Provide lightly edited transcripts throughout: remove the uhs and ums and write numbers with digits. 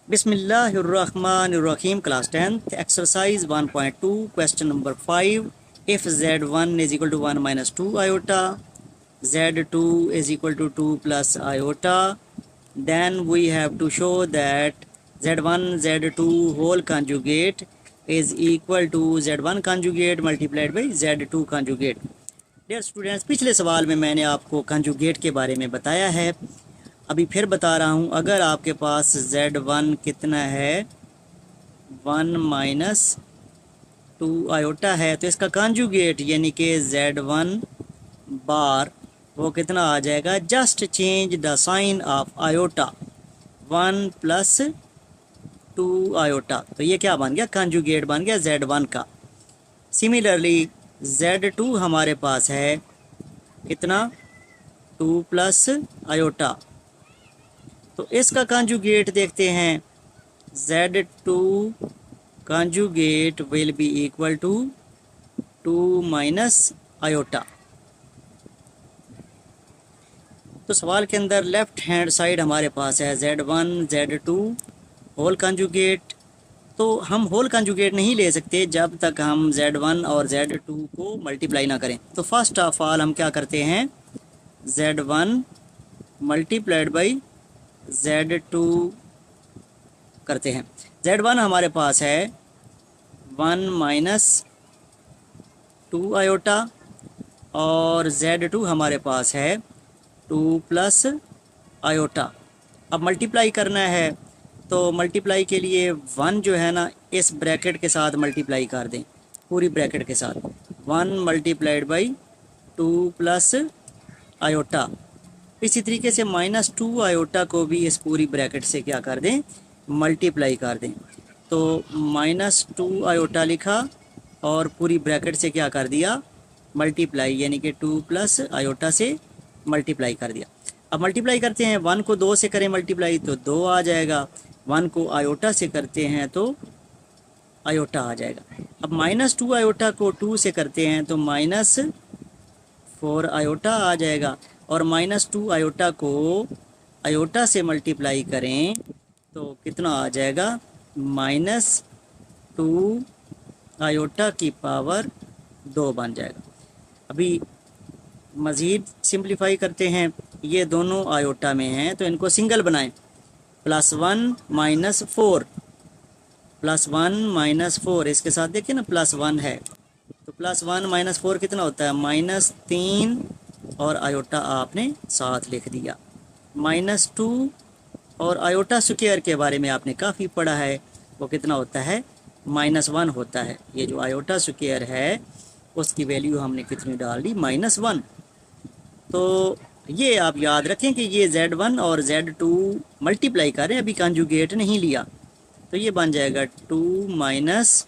बिस्मिल्लाहिर्रहमानिर्रहीम। Class 10th exercise 1.2 question number 5। If z1 is equal to 1 minus 2 iota, z2 is equal to 2 plus iota, then we have to show that z1 z2 whole conjugate is equal to z1 conjugate multiplied by z2 conjugate. Dear students, पिछले सवाल में मैंने आपको conjugate के बारे में बताया है, अभी फिर बता रहा हूँ। अगर आपके पास z1 कितना है 1 माइनस 2 आयोटा है, तो इसका कंजुगेट यानी कि z1 बार वो कितना आ जाएगा, just change the sign of iota, 1 plus 2 iota. तो ये क्या बन गया, कंजुगेट बन गया z1 का। सिमिलरली z2 हमारे पास है कितना, 2 प्लस आयोटा, तो इसका कंजुगेट देखते हैं। z2 conjugate will be equal to 2 minus iota. तो सवाल के अंदर लेफ्ट हैंड साइड हमारे पास है z1 z2 होल कंजुगेट। तो हम होल कंजुगेट नहीं ले सकते जब तक हम z1 और z2 को मल्टीप्लाई ना करें। तो फर्स्ट ऑफ ऑल हम क्या करते हैं, z1 मल्टीप्लाइड बाई z2 करते हैं। z1 हमारे पास है 1 माइनस 2 आयोटा और z2 हमारे पास है 2 प्लस आयोटा। अब मल्टीप्लाई करना है, तो मल्टीप्लाई के लिए 1 जो है ना, इस ब्रैकेट के साथ मल्टीप्लाई कर दें, पूरी ब्रैकेट के साथ 1 मल्टीप्लाइड बाई 2 प्लस आयोटा। इसी तरीके से माइनस 2 आयोटा को भी इस पूरी ब्रैकेट से क्या कर दें, मल्टीप्लाई कर दें। तो माइनस 2 आयोटा लिखा और पूरी ब्रैकेट से क्या कर दिया, मल्टीप्लाई, यानी कि 2 प्लस आयोटा से मल्टीप्लाई कर दिया। अब मल्टीप्लाई करते हैं, 1 को 2 से करें मल्टीप्लाई तो 2 आ जाएगा, 1 को आयोटा से करते हैं तो आयोटा आ जाएगा। अब माइनस 2 आयोटा को 2 से करते हैं तो माइनस 4 आयोटा आ जाएगा, और माइनस 2 आयोटा को आयोटा से मल्टीप्लाई करें तो कितना आ जाएगा, माइनस 2 आयोटा की पावर 2 बन जाएगा। अभी मज़ीद सिंप्लीफाई करते हैं, ये दोनों आयोटा में हैं तो इनको सिंगल बनाएं। +1 माइनस 4, +1 माइनस 4, इसके साथ देखिए ना +1 है, तो +1 माइनस 4 कितना होता है, -3, और आयोटा आपने साथ लिख दिया। -2 और आयोटा स्क्वायर के बारे में आपने काफ़ी पढ़ा है, वो कितना होता है, -1 होता है। ये जो आयोटा स्क्वायर है उसकी वैल्यू हमने कितनी डाल दी, -1। तो ये आप याद रखें कि ये z1 और z2 मल्टीप्लाई करें, अभी कंजुगेट नहीं लिया, तो ये बन जाएगा 2 माइनस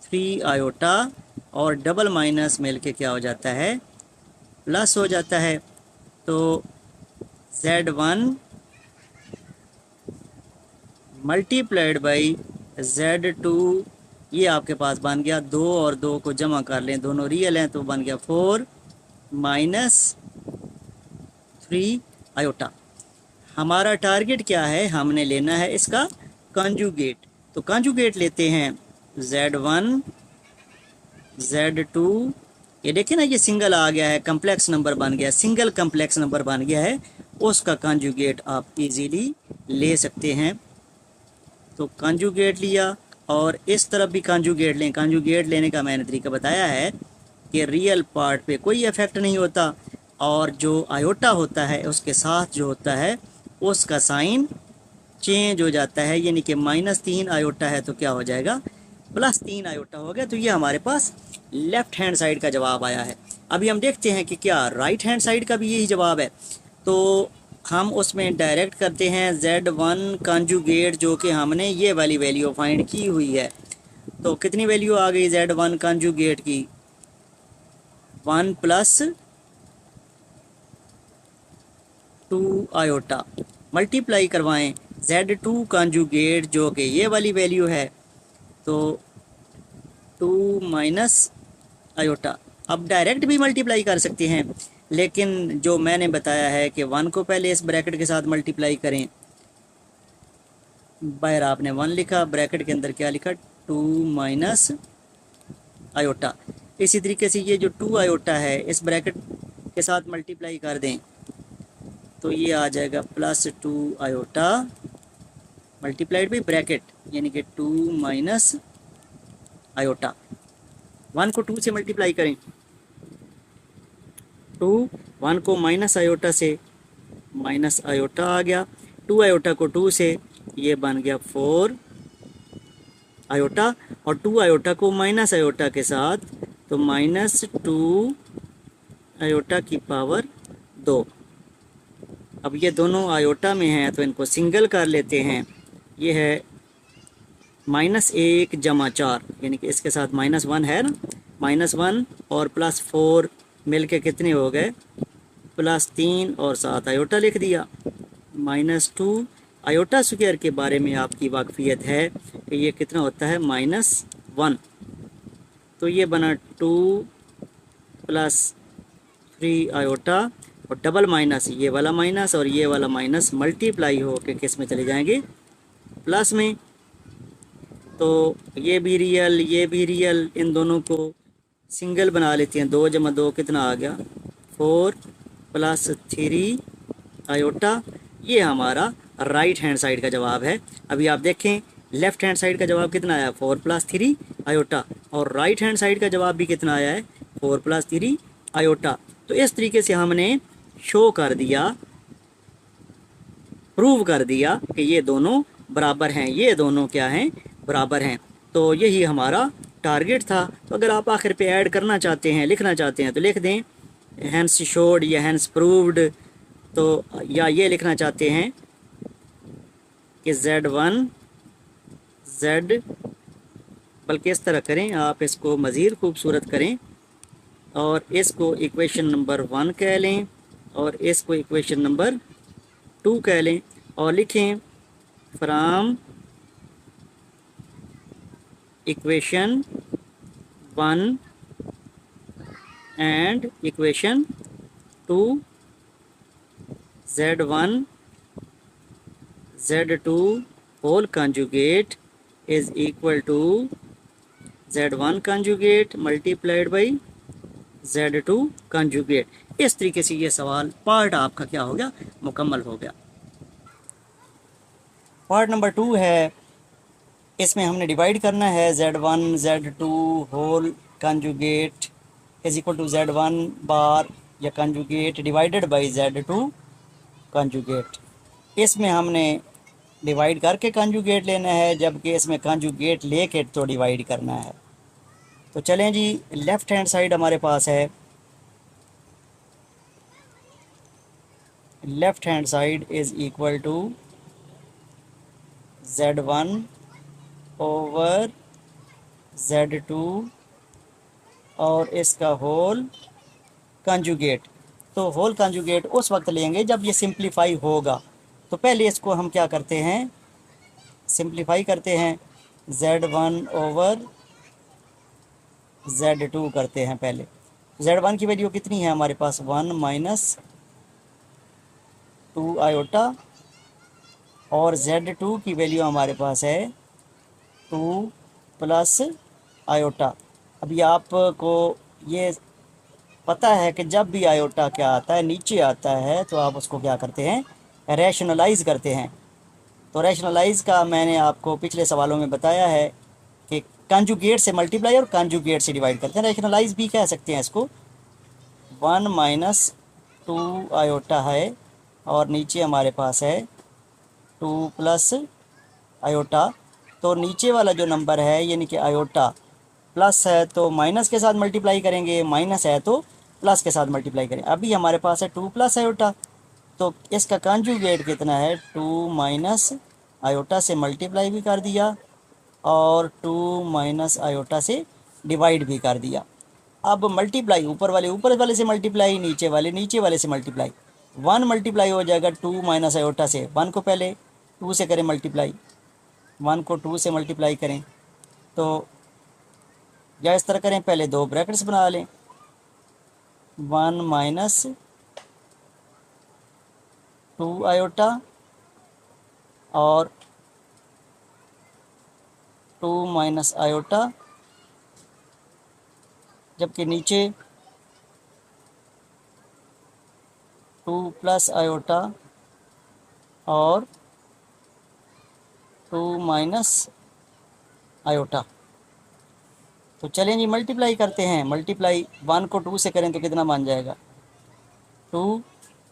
3 आयोटा, और डबल माइनस मिल के क्या हो जाता है, प्लस हो जाता है। तो z1 मल्टीप्लाइड बाई z2, ये आपके पास बन गया, 2 और 2 को जमा कर लें, दोनों रियल हैं, तो बन गया 4 माइनस 3 आयोटा। हमारा टारगेट क्या है, हमने लेना है इसका कंजुगेट। तो कंजुगेट लेते हैं z1 z2, ये देखिए ना, ये सिंगल आ गया है, कम्प्लेक्स नंबर बन गया, सिंगल कम्प्लेक्स नंबर बन गया है, उसका कंजुगेट आप इजीली ले सकते हैं। तो कंजुगेट लिया, और इस तरफ भी कंजुगेट लें। कंजुगेट लेने का मैंने तरीका बताया है कि रियल पार्ट पे कोई इफेक्ट नहीं होता, और जो आयोटा होता है उसके साथ जो होता है उसका साइन चेंज हो जाता है, यानी कि -3 आयोटा है तो क्या हो जाएगा, +3 आयोटा हो गया। तो ये हमारे पास लेफ्ट हैंड साइड का जवाब आया है। अभी हम देखते हैं कि क्या राइट हैंड साइड का भी यही जवाब है। तो हम उसमें डायरेक्ट करते हैं z1 कंजुगेट, जो कि हमने ये वाली वैल्यू फाइंड की हुई है। तो कितनी वैल्यू आ गई z1 कंजुगेट की, 1 प्लस 2 आयोटा, मल्टीप्लाई करवाएं z2 कंजुगेट, जो कि ये वाली वैल्यू है, तो 2 माइनस आयोटा। अब डायरेक्ट भी मल्टीप्लाई कर सकते हैं, लेकिन जो मैंने बताया है कि 1 को पहले इस ब्रैकेट के साथ मल्टीप्लाई करें बाहर आपने 1 लिखा, ब्रैकेट के अंदर क्या लिखा, 2 माइनस आयोटा। इसी तरीके से ये जो 2 आयोटा है इस ब्रैकेट के साथ मल्टीप्लाई कर दें तो ये आ जाएगा +2 आयोटा मल्टीप्लाइड बाई ब्रैकेट, यानी कि 2 माइनस आयोटा। 1 को 2 से मल्टीप्लाई करें, 2 1 को माइनस आयोटा से माइनस आयोटा आ गया, 2 आयोटा को 2 से ये बन गया 4 आयोटा, और 2 आयोटा को माइनस आयोटा के साथ तो -2 आयोटा की पावर 2। अब ये दोनों आयोटा में हैं तो इनको सिंगल कर लेते हैं। ये है -1 + 4, यानी कि इसके साथ -1 है ना, -1 और +4 मिल के कितने हो गए, +3 और 7 आयोटा लिख दिया। -2 आयोटा स्क्वायर के बारे में आपकी वाकफियत है कि ये कितना होता है, -1। तो ये बना 2 + 3 आयोटा, और डबल माइनस, ये वाला माइनस और ये वाला माइनस मल्टीप्लाई हो के किस में चले जाएंगे, प्लस में। तो ये भी रियल, ये भी रियल, इन दोनों को सिंगल बना लेते हैं। 2 + 2 कितना आ गया, 4 + 3 आयोटा। ये हमारा राइट हैंड साइड का जवाब है। अभी आप देखें लेफ्ट हैंड साइड का जवाब कितना आया, 4 + 3 आयोटा, और राइट हैंड साइड का जवाब भी कितना आया है, 4 + 3 आयोटा। तो इस तरीके से हमने शो कर दिया, प्रूव कर दिया कि ये दोनों बराबर हैं, ये दोनों क्या हैं, बराबर हैं। तो यही हमारा टारगेट था। तो अगर आप आखिर पे ऐड करना चाहते हैं, लिखना चाहते हैं तो लिख दें हैंस शोड या हैंस प्रूव्ड। तो या ये लिखना चाहते हैं कि Z1 Z, बल्कि इस तरह करें, आप इसको मज़ीद खूबसूरत करें और इसको इक्वेशन नंबर 1 कह लें और इसको इक्वेशन नंबर 2 कह लें, और लिखें from equation 1 and equation 2 Z1 Z2 whole conjugate is equal to Z1 conjugate multiplied by Z2 conjugate. इस तरीके से ये सवाल पार्ट आपका क्या हो गया, मुकम्मल हो गया। पार्ट नंबर 2 है, इसमें हमने डिवाइड करना है Z1 Z2 whole conjugate is equal to Z1 bar या conjugate divided by Z2 conjugate. इसमें हमने डिवाइड करके कंजुगेट लेना है, जबकि इसमें कंजुगेट लेके तो डिवाइड करना है। तो चलें जी, लेफ़्ट हैंड साइड हमारे पास है, left hand side is equal to Z1 over Z2 और इसका होल कंजुगेट। तो होल कंजुगेट उस वक्त लेंगे जब ये सिंप्लीफाई होगा। तो पहले इसको हम क्या करते हैं, सिंप्लीफाई करते हैं, Z1 ओवर Z2 करते हैं। पहले Z1 की वैल्यू कितनी है हमारे पास, 1 - 2 आयोटा, और Z2 की वैल्यू हमारे पास है 2 + आयोटा। अभी आपको ये पता है कि जब भी आयोटा क्या आता है, नीचे आता है, तो आप उसको क्या करते हैं, रैशनलाइज़ करते हैं। तो रैशनलाइज़ का मैंने आपको पिछले सवालों में बताया है कि कंजुगेट से मल्टीप्लाई और कंजुगेट से डिवाइड करते हैं, रैशनलाइज़ भी कह सकते हैं इसको। 1 - 2 आयोटा है और नीचे हमारे पास है 2 + आयोटा। तो नीचे वाला जो नंबर है यानी कि आयोटा प्लस है तो माइनस के साथ मल्टीप्लाई करेंगे, माइनस है तो प्लस के साथ मल्टीप्लाई करें। अभी हमारे पास है 2 + आयोटा, तो इसका कंजुगेट कितना है, 2 - आयोटा से मल्टीप्लाई भी कर दिया और 2 - आयोटा से डिवाइड भी कर दिया। अब मल्टीप्लाई ऊपर वाले से मल्टीप्लाई, नीचे वाले से मल्टीप्लाई। 1 मल्टीप्लाई हो जाएगा 2 - आयोटा से, 1 को पहले 2 से करें मल्टीप्लाई, 1 को 2 से मल्टीप्लाई करें। तो या इस तरह करें, पहले 2 ब्रैकेट्स बना लें, 1 - 2 आयोटा और टू माइनस आयोटा, जबकि नीचे टू प्लस आयोटा और टू माइनस आयोटा। तो चलें जी मल्टीप्लाई करते हैं। मल्टीप्लाई 1 को 2 से करें तो कितना बन जाएगा? 2।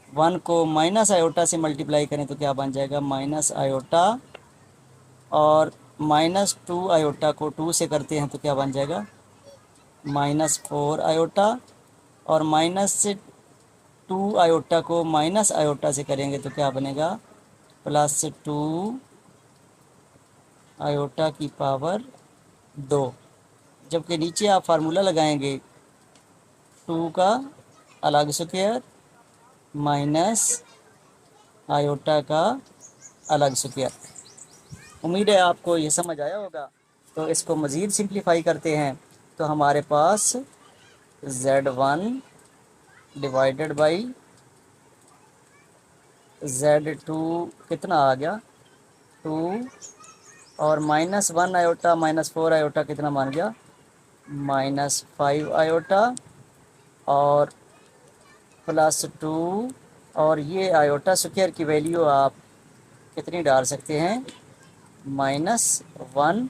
1 को माइनस आयोटा से मल्टीप्लाई करें तो क्या बन जाएगा? Minus iota. और -2 आयोटा को 2 से करते हैं तो क्या बन जाएगा? -4 आयोटा। और -2 आयोटा को माइनस आयोटा से करेंगे तो क्या बनेगा? +2 आयोटा की पावर 2। जबकि नीचे आप फार्मूला लगाएंगे 2 का अलग स्क्वायर माइनस आयोटा का अलग स्क्वायर। उम्मीद है आपको ये समझ आया होगा। तो इसको मज़ीद सिंप्लीफाई करते हैं तो हमारे पास Z1 डिवाइडेड बाई Z2 कितना आ गया? 2। और -1 आयोटा -4 आयोटा कितना मान गया? -5 आयोटा। और +2। और ये आयोटा स्क्वायर की वैल्यू आप कितनी डाल सकते हैं? -1।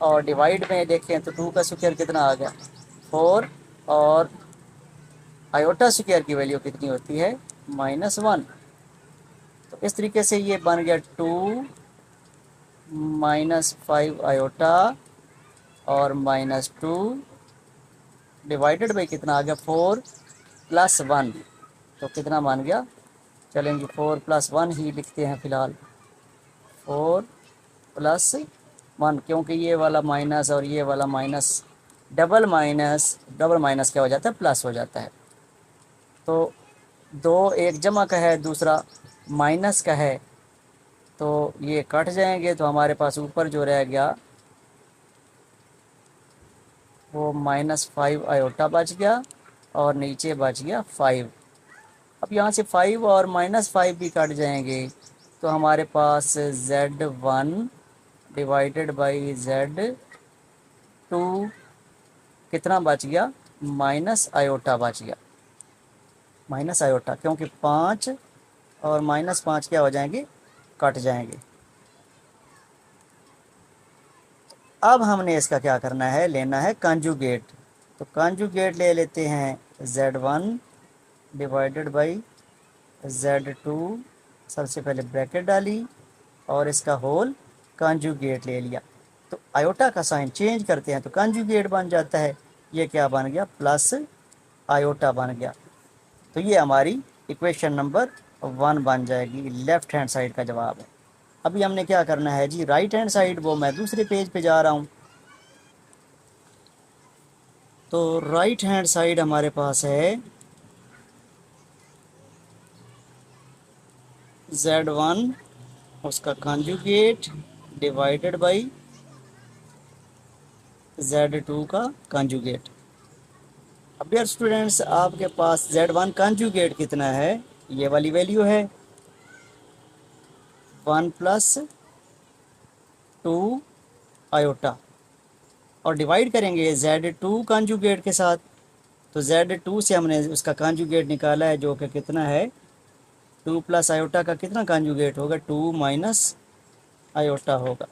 और डिवाइड में देखें तो 2 का स्क्वायर कितना आ गया? 4। और आयोटा स्क्वायर की वैल्यू कितनी होती है? -1। तो इस तरीके से ये बन गया 2 -5 आयोटा और -2 डिवाइडेड बाई कितना आ गया? 4 + 1। तो कितना मान गया? चलेंगे 4 + 1 ही लिखते हैं फ़िलहाल। 4 + 1, क्योंकि ये वाला माइनस और ये वाला माइनस, डबल माइनस क्या हो जाता है? प्लस हो जाता है। तो 2 एक जमा का है, दूसरा माइनस का है, तो ये कट जाएंगे। तो हमारे पास ऊपर जो रह गया वो -5 आयोटा बच गया और नीचे बच गया 5। अब यहाँ से 5 और -5 भी कट जाएंगे तो हमारे पास Z1 डिवाइडेड बाई Z2 कितना बच गया? माइनस आयोटा बच गया। माइनस आयोटा, क्योंकि 5 और -5 क्या हो जाएंगे? कट जाएंगे। अब हमने इसका क्या करना है? लेना है कंजुगेट। तो कंजुगेट ले लेते हैं Z1 डिवाइडेड बाई Z2। सबसे पहले ब्रैकेट डाली और इसका होल कंजुगेट ले लिया। तो आयोटा का साइन चेंज करते हैं तो कंजुगेट बन जाता है। ये क्या बन गया? प्लस आयोटा बन गया। तो ये हमारी इक्वेशन नंबर 1 बन जाएगी। लेफ़्ट हैंड साइड का जवाब है। अभी हमने क्या करना है जी? राइट हैंड साइड, वो मैं दूसरे पेज पे जा रहा हूँ। तो राइट हैंड साइड हमारे पास है Z1 उसका कंजुगेट डिवाइडेड बाई Z2 का कंजुगेट। अब यार स्टूडेंट्स, आपके पास Z1 कंजुगेट कितना है? ये वाली वैल्यू है 1 + 2 आयोटा। और डिवाइड करेंगे Z2 कंजुगेट के साथ। तो Z2 से हमने उसका कंजुगेट निकाला है जो कि कितना है? 2 + आयोटा का कितना कंजुगेट होगा? 2 माइनस आयोटा होगा।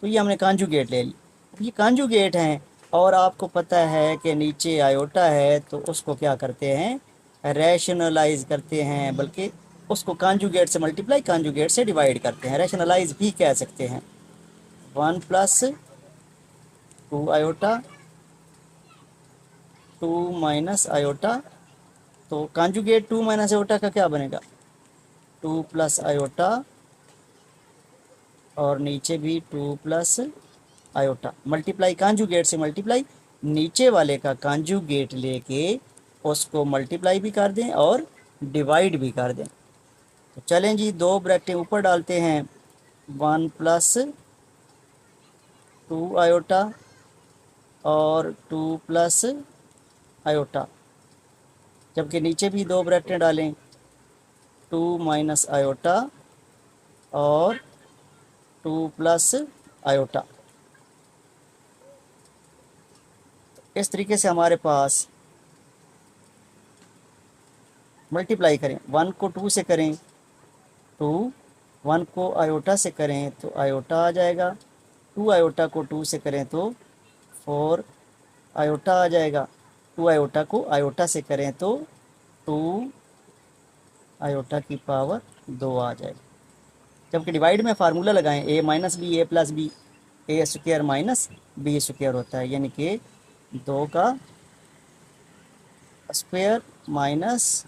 तो ये हमने कंजुगेट ले ली। ये कंजुगेट हैं और आपको पता है कि नीचे आयोटा है तो उसको क्या करते हैं? रैशनलाइज करते हैं, बल्कि उसको कंजुगेट से मल्टीप्लाई, कंजुगेट से डिवाइड करते हैं, रैशनलाइज भी कह सकते हैं। 1 + 2 आयोटा 2 माइनस आयोटा। तो कंजुगेट 2 माइनस आयोटा का क्या बनेगा? 2 + आयोटा और नीचे भी 2 + आयोटा। मल्टीप्लाई कंजुगेट से मल्टीप्लाई, नीचे वाले का कंजुगेट लेके उसको मल्टीप्लाई भी कर दें और डिवाइड भी कर दें। तो चलें जी, 2 ब्रैकेटें ऊपर डालते हैं। 1 + 2 आयोटा और 2 + आयोटा, जबकि नीचे भी 2 ब्रैकेटें डालें। 2 माइनस आयोटा और 2 + आयोटा। इस तरीके से हमारे पास मल्टीप्लाई करें, 1 को 2 से करें तो 1 को आयोटा से करें तो आयोटा आ जाएगा, 2 आयोटा को 2 से करें तो 4 आयोटा आ जाएगा, 2 आयोटा को आयोटा से करें तो 2 आयोटा की पावर 2 आ जाएगा। जबकि डिवाइड में फार्मूला लगाएं a minus B A plus B, A square minus B square होता है, यानी कि 2 का स्क्वायर माइनस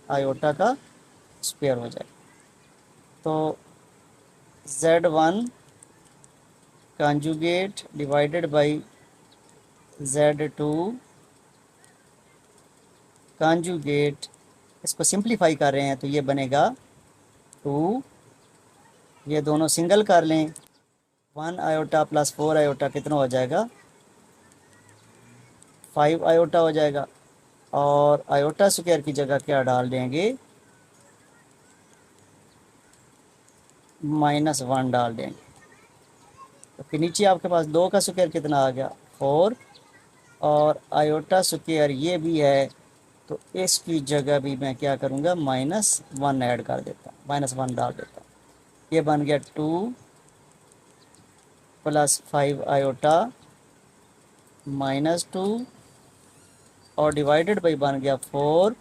आयोटा का स्क्वायर हो जाए। तो Z1 कंजुगेट डिवाइडेड बाई Z2 कंजुगेट, इसको सिंप्लीफाई कर रहे हैं तो ये बनेगा 2, ये दोनों सिंगल कर लें, 1 आयोटा प्लस 4 आयोटा कितना हो जाएगा, 5 आयोटा हो जाएगा। और आयोटा स्क्वायर की जगह क्या डाल देंगे, -1 डाल देंगे। तो फिर नीचे आपके पास 2 का स्क्वायर कितना आ गया, 4, और आयोटा स्क्वायर ये भी है तो इसकी जगह भी मैं क्या करूँगा, -1 ऐड कर देता हूँ, -1 डाल देता हूँ। ये बन गया 2 प्लस 5 आयोटा -2 और डिवाइडेड बाई बन गया 4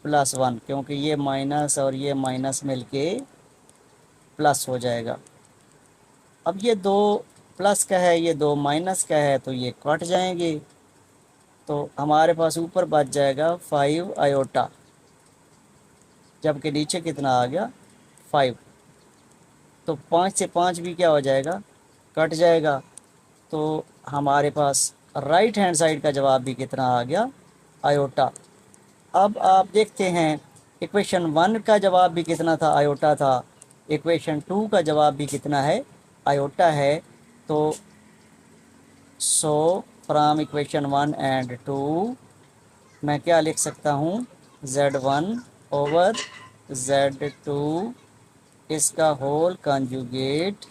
प्लस 1, क्योंकि ये माइनस और ये माइनस मिलके प्लस हो जाएगा। अब ये 2 प्लस का है, ये 2 माइनस का है, तो ये कट जाएंगे, तो हमारे पास ऊपर बच जाएगा 5 आयोटा, जबकि नीचे कितना आ गया, 5। तो 5 से 5 भी क्या हो जाएगा, कट जाएगा। तो हमारे पास राइट हैंड साइड का जवाब भी कितना आ गया, आयोटा। अब आप देखते हैं इक्वेशन 1 का जवाब भी कितना था, आयोटा था। इक्वेशन 2 का जवाब भी कितना है, आयोटा है। तो सो फ्रॉम इक्वेशन 1 एंड 2 मैं क्या लिख सकता हूँ, Z1 ओवर Z2 इसका होल कंजुगेट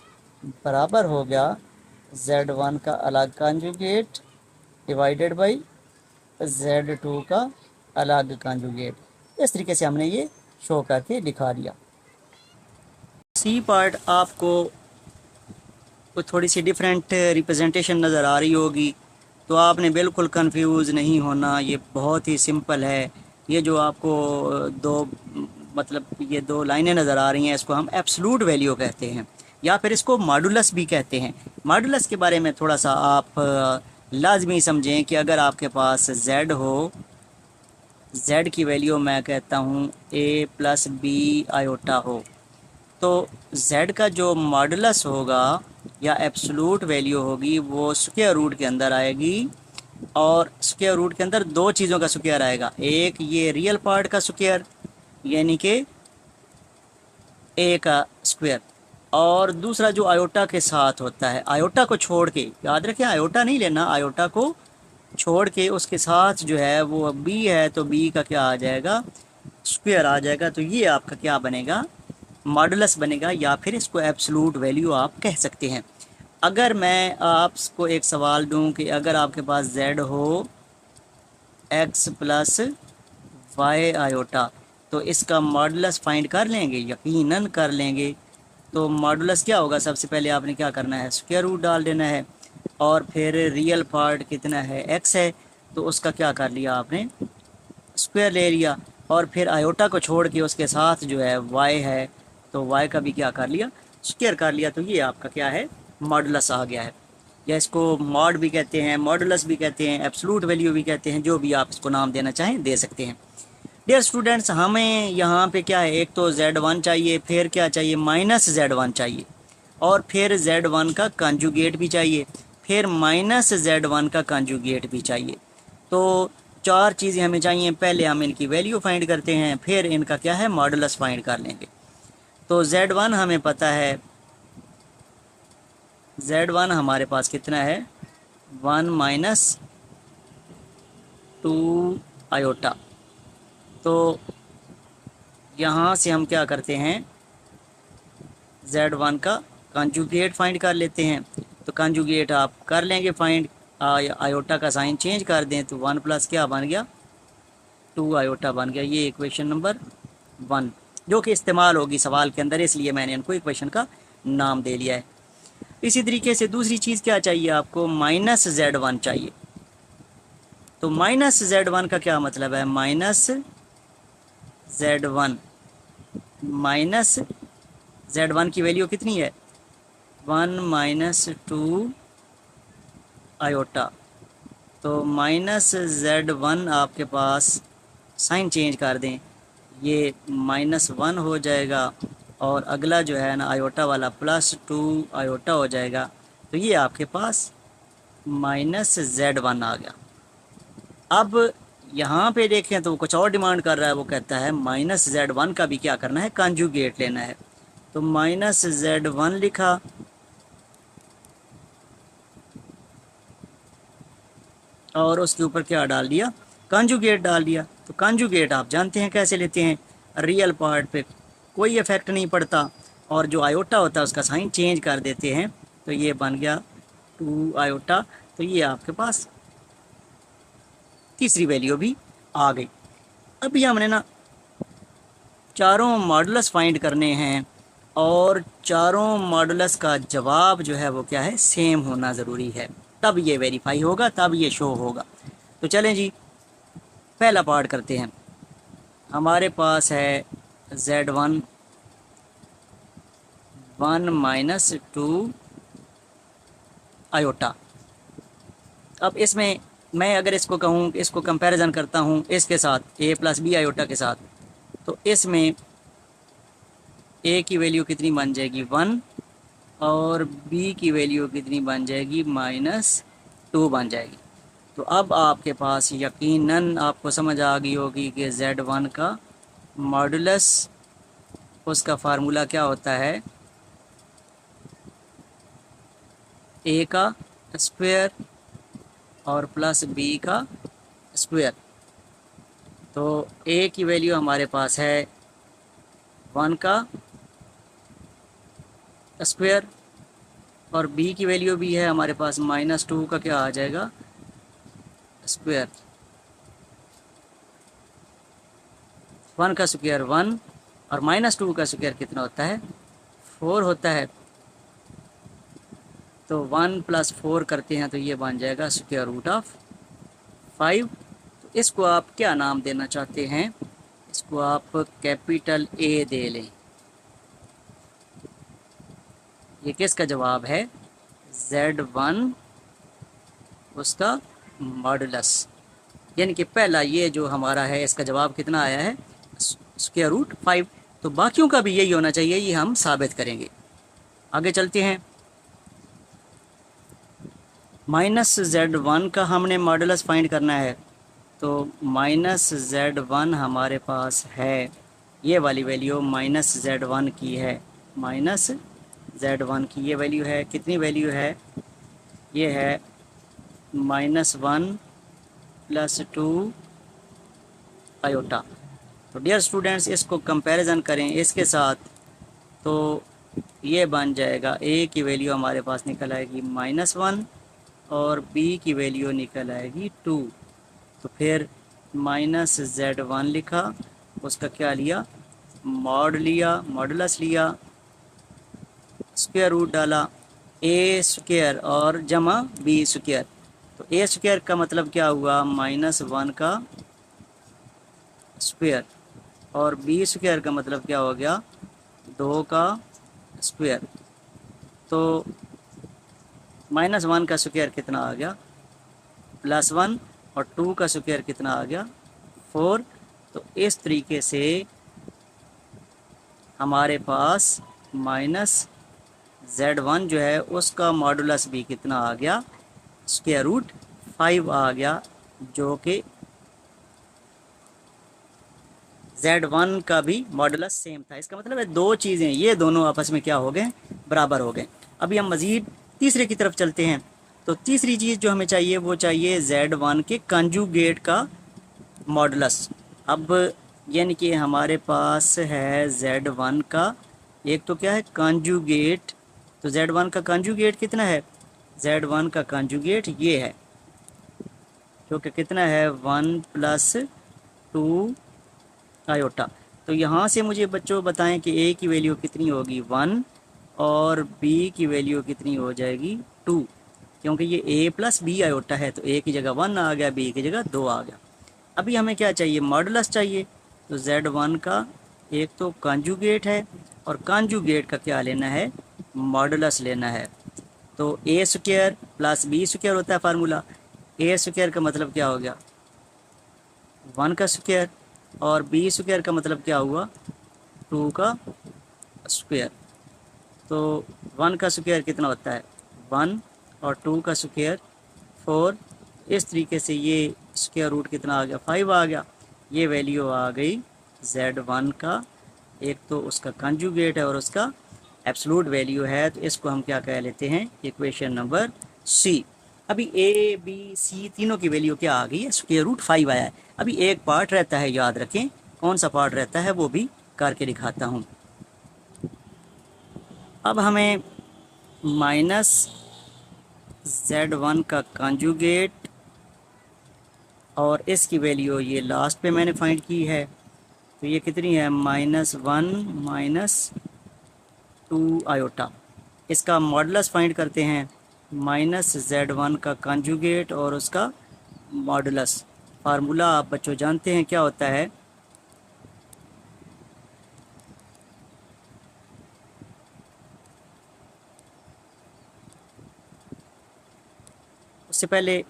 बराबर हो गया Z1 का अलग कंजुगेट डिवाइडेड बाई Z2 का अलग कंजुगेट। इस तरीके से हमने ये शो करके दिखा दिया। सी पार्ट आपको थोड़ी सी डिफरेंट रिप्रेजेंटेशन नज़र आ रही होगी, तो आपने बिल्कुल कंफ्यूज नहीं होना, ये बहुत ही सिंपल है। ये जो आपको मतलब ये 2 लाइनें नज़र आ रही हैं, इसको हम एब्सलूट वैल्यू कहते हैं या फिर इसको मॉडुलस भी कहते हैं। मॉडुलस के बारे में थोड़ा सा आप लाजमी समझें कि अगर आपके पास Z हो, Z की वैल्यू मैं कहता हूँ a प्लस बी आयोटा हो, तो Z का जो मॉडुलस होगा या एब्सोल्यूट वैल्यू होगी वो स्क्वायर रूट के अंदर आएगी। और स्क्वायर रूट के अंदर 2 चीज़ों का स्क्वायर आएगा, एक ये रियल पार्ट का स्क्वायर यानी कि a का स्क्वायर, और दूसरा जो आयोटा के साथ होता है, आयोटा को छोड़ के, याद रखें आयोटा नहीं लेना, आयोटा को छोड़ के उसके साथ जो है वो b है, तो b का क्या आ जाएगा, स्क्वायर आ जाएगा। तो ये आपका क्या बनेगा, मॉडुलस बनेगा, या फिर इसको एब्सोल्यूट वैल्यू आप कह सकते हैं। अगर मैं आपको एक सवाल दूं कि अगर आपके पास Z हो x प्लस वाई आयोटा, तो इसका मॉडुलस फाइंड कर लेंगे, यकीनन कर लेंगे। तो मॉडुलस क्या होगा, सबसे पहले आपने क्या करना है, स्क्वायर रूट डाल देना है, और फिर रियल पार्ट कितना है, x है, तो उसका क्या कर लिया आपने, स्क्वायर ले लिया, और फिर आयोटा को छोड़ के उसके साथ जो है y है, तो y का भी क्या कर लिया, स्क्वायर कर लिया। तो ये आपका क्या है, मॉडुलस आ गया है, या इसको मॉड भी कहते हैं, मॉडुलस भी कहते हैं, एब्सोल्यूट वैल्यू भी कहते हैं, जो भी आप इसको नाम देना चाहें दे सकते हैं। डियर स्टूडेंट्स, हमें यहाँ पे क्या है, एक तो Z1 चाहिए, फिर क्या चाहिए, -Z1 चाहिए, और फिर Z1 का कंजुगेट भी चाहिए, फिर -Z1 का कंजुगेट भी चाहिए। तो 4 चीज़ें हमें चाहिए। पहले हम इनकी वैल्यू फाइंड करते हैं, फिर इनका क्या है, मॉडुलस फाइंड कर लेंगे। तो Z1 हमें पता है, Z1 हमारे पास कितना है, 1 - 2 आयोटा। तो यहाँ से हम क्या करते हैं, Z1 का कंजुगेट फाइंड कर लेते हैं। तो कंजुगेट आप कर लेंगे फाइंड, आयोटा का साइन चेंज कर दें तो 1 प्लस क्या बन गया, 2 आयोटा बन गया। ये इक्वेशन नंबर 1 जो कि इस्तेमाल होगी सवाल के अंदर, इसलिए मैंने इनको इक्वेशन का नाम दे लिया है। इसी तरीके से दूसरी चीज़ क्या चाहिए आपको, -z1 चाहिए। तो -z1 का क्या मतलब है, -z1, -z1 की वैल्यू कितनी है 1 - 2 आयोटा। तो -z1 आपके पास साइन चेंज कर दें, ये -1 हो जाएगा और अगला जो है ना आयोटा वाला +2 आयोटा हो जाएगा। तो ये आपके पास -z1 आ गया। अब यहाँ पे देखें तो वो कुछ और डिमांड कर रहा है, वो कहता है -z1 का भी क्या करना है, कंजुगेट लेना है। तो -z1 लिखा और उसके ऊपर क्या डाल दिया, कंजुगेट डाल दिया। तो कंजुगेट आप जानते हैं कैसे लेते हैं, रियल पार्ट पे कोई इफेक्ट नहीं पड़ता और जो आयोटा होता है उसका साइन चेंज कर देते हैं। तो ये बन गया 2 आयोटा। तो ये आपके पास तीसरी वैल्यू भी आ गई। अभी हमने ना चारों मॉडुलस फाइंड करने हैं और चारों मॉडुलस का जवाब जो है वो क्या है, सेम होना ज़रूरी है, तब ये वेरीफाई होगा, तब ये शो होगा। तो चलें जी पहला पार्ट करते हैं। हमारे पास है z1 1 - 2 आयोटा। अब इसमें मैं अगर इसको कहूँ, इसको कंपैरिजन करता हूँ इसके साथ a + b आयोटा के साथ, तो इसमें a की वैल्यू कितनी बन जाएगी 1 और b की वैल्यू कितनी बन जाएगी -2 बन जाएगी। तो अब आपके पास यकीनन आपको समझ आ गई होगी कि z1 का मॉडुलस, उसका फार्मूला क्या होता है, a का स्क्वायर और प्लस b का स्क्वायर। तो a की वैल्यू हमारे पास है 1 का स्क्वायर और b की वैल्यू भी है हमारे पास -2 का क्या आ जाएगा, स्क्वायर। 1 का स्क्वायर 1 और -2 का स्क्वायर कितना होता है, 4 होता है। तो 1 + 4 करते हैं तो ये बन जाएगा √5। तो इसको आप क्या नाम देना चाहते हैं, इसको आप कैपिटल A दे लें। ये किसका जवाब है, z1 उसका मॉडुलस, यानी कि पहला ये जो हमारा है इसका जवाब कितना आया है, √5। तो बाकियों का भी यही होना चाहिए, ये हम साबित करेंगे। आगे चलते हैं। -z1 का हमने मॉडुलस फाइंड करना है। तो -z1 हमारे पास है, ये वाली वैल्यू -z1 की है, -z1 की ये वैल्यू है, कितनी वैल्यू है, ये है -1 + 2 आयोटा। तो डियर स्टूडेंट्स इसको कंपैरिजन करें इसके साथ, तो ये बन जाएगा a की वैल्यू हमारे पास निकल आएगी -1 और b की वैल्यू निकल आएगी 2। तो फिर -z1 लिखा, उसका क्या लिया, मॉडुलस लिया, स्क्वायर रूट डाला, a स्क्वायर और जमा b स्क्वायर। तो a स्क्वायर का मतलब क्या हुआ, -1 का स्क्वायर और b स्क्वायर का मतलब क्या हो गया, 2 का स्क्वायर। तो -1 का स्क्वायर कितना आ गया, +1 और 2 का स्क्वायर कितना आ गया, 4। तो इस तरीके से हमारे पास -z1 जो है उसका मॉडुलस भी कितना आ गया, √5 आ गया, जो कि z1 का भी मॉडुलस सेम था। इसका मतलब है दो चीज़ें, ये दोनों आपस में क्या हो गए, बराबर हो गए। अभी हम मज़ीद तीसरे की तरफ चलते हैं। तो तीसरी चीज़ जो हमें चाहिए वो चाहिए z1 के कंजुगेट का मॉडुलस। अब यानी कि हमारे पास है z1 का एक तो क्या है कंजुगेट तो Z1 का कंजुगेट कितना है, Z1 का कंजुगेट ये है, जो कि कितना है 1 + 2 आयोटा। तो यहाँ से मुझे बच्चों बताएं कि A की वैल्यू कितनी होगी 1 और B की वैल्यू कितनी हो जाएगी 2, क्योंकि ये A + B आयोटा है, तो A की जगह 1 आ गया, B की जगह 2 आ गया। अभी हमें क्या चाहिए, मॉडुलस चाहिए। तो Z1 का एक तो कॉन्जुगेट है और कॉन्जुगेट का क्या लेना है, मॉडुलस लेना है। तो A² + B² होता है फार्मूला। A² का मतलब क्या हो गया 1 का स्क्वायर, और B² का मतलब क्या हुआ 2 का स्क्वायर। तो 1 का स्क्वायर कितना होता है 1 और 2 का स्क्वायर 4। इस तरीके से ये स्क्वायर रूट कितना आ गया 5 आ गया। ये वैल्यू आ गई Z1 का, एक तो उसका कंजुगेट है और उसका एब्सोल्यूट वैल्यू है। तो इसको हम क्या कह लेते हैं, इक्वेशन नंबर सी। अभी ए बी सी तीनों की वैल्यू क्या आ गई है, स्क्वायर रूट 5 आया है। अभी एक पार्ट रहता है, याद रखें कौन सा पार्ट रहता है, वो भी करके दिखाता हूँ। अब हमें -Z1 का कंजुगेट और इसकी वैल्यू ये लास्ट पे मैंने फाइंड की है, तो ये कितनी है -1 - 2 आयोटा। इसका मॉडुलस फाइंड करते हैं, -Z1 का कंजुगेट और उसका मॉडुलस। फार्मूला आप बच्चों जानते हैं क्या होता है, उससे पहले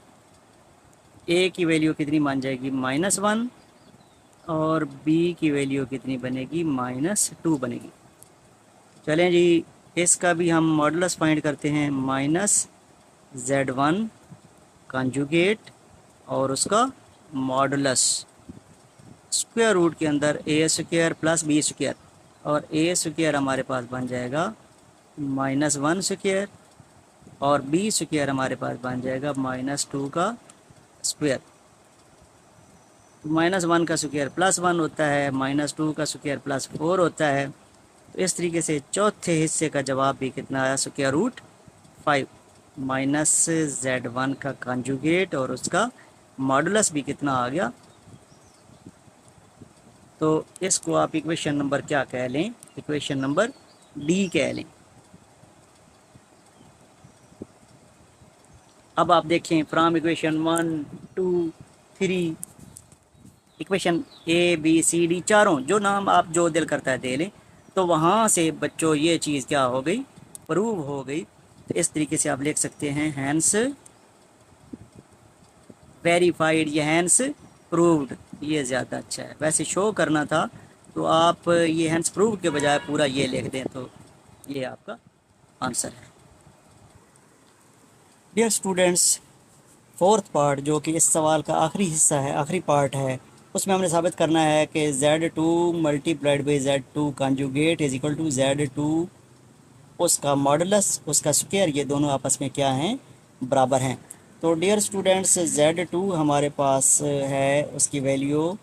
A की वैल्यू कितनी मान जाएगी -1 और B की वैल्यू कितनी बनेगी -2 बनेगी। चलें जी, इसका भी हम मॉडुलस फाइंड करते हैं, -Z1 कंजुगेट और उसका मॉडुलस स्क्वायर रूट के अंदर A² + B², और A² हमारे पास बन जाएगा -1² और B² हमारे पास बन जाएगा -2 का स्क्वायर। -1 का स्क्वायर +1 होता है, -2 का स्क्वायर +4 होता है। तो इस तरीके से चौथे हिस्से का जवाब भी कितना आया, स्क्वायर रूट 5। -Z1 का कंजुगेट और उसका मॉडुलस भी कितना आ गया। तो इसको आप इक्वेशन नंबर क्या कह लें, इक्वेशन नंबर डी कह लें। अब आप देखें from equation 1 2 3, equation A B C D चारों जो नाम आप जो दिल करता है दे लें। तो वहाँ से बच्चों ये चीज़ क्या हो गई, प्रूव हो गई। तो इस तरीके से आप लिख सकते हैं, हैंस वेरीफाइड या हैंस प्रूव्ड, ये ज़्यादा अच्छा है। वैसे शो करना था तो आप ये हैंस प्रूव्ड के बजाय पूरा ये लिख दें, तो ये आपका आंसर है। डियर स्टूडेंट्स, फोर्थ पार्ट जो कि इस सवाल का आखिरी हिस्सा है, आखिरी पार्ट है, उसमें हमने साबित करना है कि Z2 × Z2 conjugate is equal to Z2 उसका मॉडुलस उसका स्क्वायर, ये दोनों आपस में क्या हैं, बराबर हैं। तो डियर स्टूडेंट्स, Z2 हमारे पास है, उसकी वैल्यू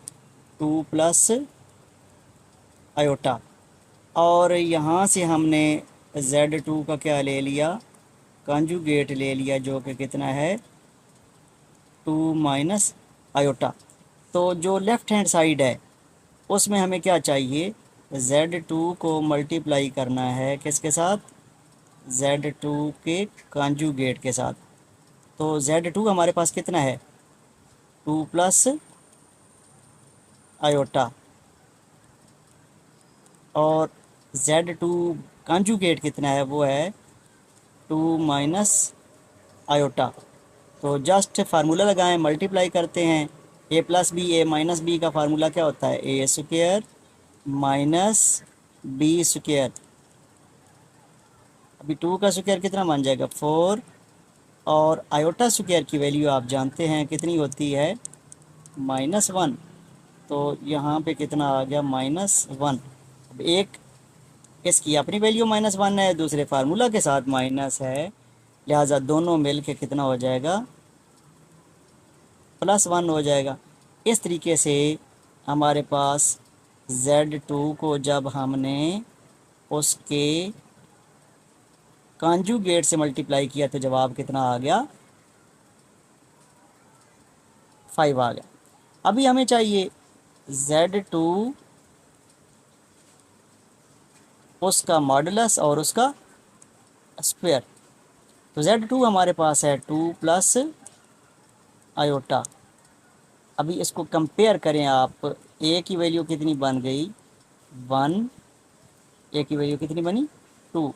2 + आयोटा, और यहाँ से हमने Z2 का क्या ले लिया, कंजुगेट ले लिया, जो कि कितना है 2 - आयोटा। तो जो लेफ़्ट हैंड साइड है उसमें हमें क्या चाहिए, Z2 को मल्टीप्लाई करना है किसके साथ, Z2 के कंजुगेट के साथ। तो Z2 हमारे पास कितना है 2 + आयोटा, और Z2 कंजुगेट कितना है, वो है 2 - आयोटा। तो जस्ट फार्मूला लगाएं, मल्टीप्लाई करते हैं, A + B A - B का फार्मूला क्या होता है, A² - B²। अभी 2 का स्क्वायर कितना बन जाएगा 4, और आयोटा स्क्वायर की वैल्यू आप जानते हैं कितनी होती है -1। तो यहाँ पे कितना आ गया -1। अब एक इसकी अपनी वैल्यू -1 है, दूसरे फार्मूला के साथ माइनस है, लिहाजा दोनों मिल के कितना हो जाएगा +1 हो जाएगा। इस तरीके से हमारे पास Z2 को जब हमने उसके कॉन्जुगेट से मल्टीप्लाई किया तो जवाब कितना आ गया, 5 आ गया। अभी हमें चाहिए Z2 उसका मॉडुलस और उसका स्क्वायर। तो Z2 हमारे पास है 2 प्लस आयोटा। अभी इसको कंपेयर करें आप, ए की वैल्यू कितनी बन गई 1, ए की वैल्यू कितनी बनी 2,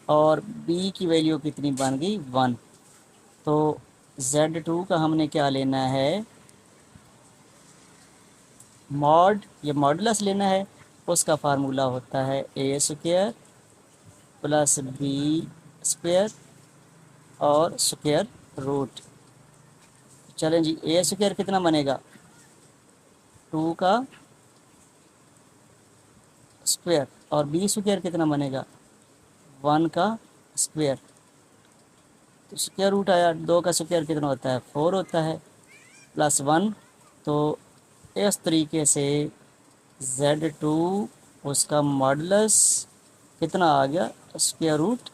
और बी की वैल्यू कितनी बन गई 1। तो Z2 का हमने क्या लेना है, मॉड, ये मॉडुलस लेना है। उसका फार्मूला होता है ए स्क्वायर प्लस बी स्क्वायर और स्क्वायर रूट। चलें जी, ए स्क्वायर कितना बनेगा 2 का स्क्वायर, और बी स्क्वायर कितना बनेगा 1 का स्क्वायर। तो स्क्वायर रूट आया, 2 का स्क्वायर कितना होता है 4 होता है, प्लस 1। तो इस तरीके से Z2 उसका मॉडुलस कितना आ गया, स्क्वायर रूट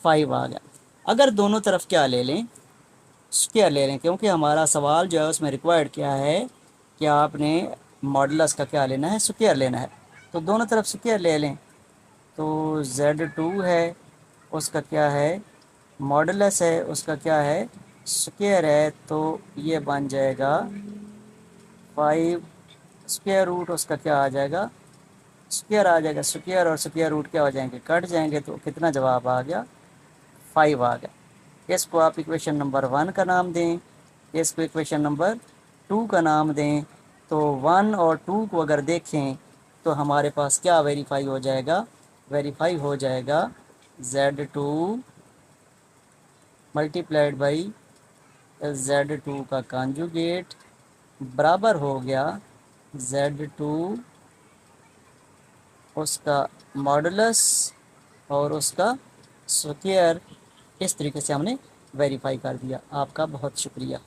5 आ गया। अगर दोनों तरफ क्या ले लें, स्क्वायर ले लें, क्योंकि हमारा सवाल जो है उसमें रिक्वायर्ड क्या है कि आपने मॉडुलस का क्या लेना है, स्क्वायर लेना है। तो दोनों तरफ स्क्वायर ले लें। तो Z2 है उसका क्या है मॉडुलस है, उसका क्या है स्क्वायर है, तो ये बन जाएगा 5। स्क्वायर रूट उसका क्या आ जाएगा, स्क्वायर आ जाएगा। स्क्वायर और स्क्वायर रूट क्या हो जाएंगे, कट जाएंगे। तो कितना जवाब आ गया 5 आ गया। इसको आप इक्वेशन नंबर 1 का नाम दें, इसको इक्वेशन नंबर 2 का नाम दें। तो 1 और 2 को अगर देखें तो हमारे पास क्या वेरीफाई हो जाएगा, वेरीफाई हो जाएगा Z2 मल्टीप्लाइड बाई Z2 का कॉन्जुगेट बराबर हो गया Z2 उसका मॉडुलस और उसका स्क्वायर। इस तरीके से हमने वेरीफाई कर दिया। आपका बहुत शुक्रिया।